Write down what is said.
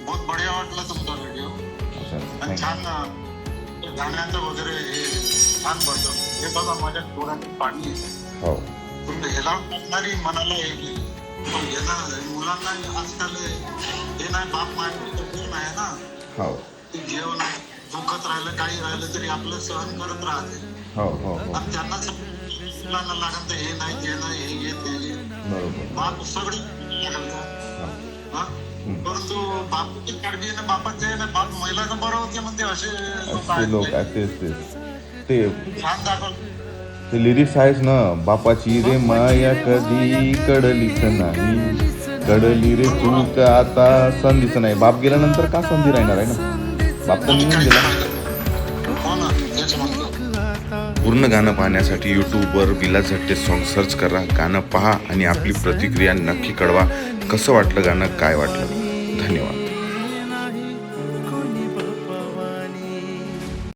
बहुत बढिया वाटला तुमचा व्हिडिओ. आणि छान गाण्याचं वगैरे हे छान बघतो. हे बघा माझ्या डोळ्यात पाणी येते. हो तुम्ही ह्याला टाकणारी मनाला हे केली. मुलांना आजकाल हे नाही, बाप माहिती कोण आहे ना. हो ते जेवण दुखत राहिलं काही राहिलं तरी आपलं सहन करत राहते. हो हो हो आणि त्यांना मुलांना लागत हे नाही ते नाही हे घे ते घे. बरोबर. बाप सगळे हा. परंतु बापाची काळजी ना बापाचे ना बाप महिलाचं बरं होते म्हणते असे असे लोक आहेत तेच ते छान दाखवलं. ते लिरिक्स आहेच ना, बापाची रे माया कधी कडलीच नाही, कडली रे चूक आता संधीच नाही. बाप गेल्यानंतर का संधी राहणार आहे ना, बाप तर निघून गेला. हो ना तेच म्हणतो. पूर्ण गाणं पाहण्यासाठी यूट्यूबवर विलास झट्टे सॉन्ग सर्च करा, गाणं पहा आणि आपली प्रतिक्रिया नक्की कळवा. कसं वाटलं गाणं, काय वाटलं. धन्यवाद.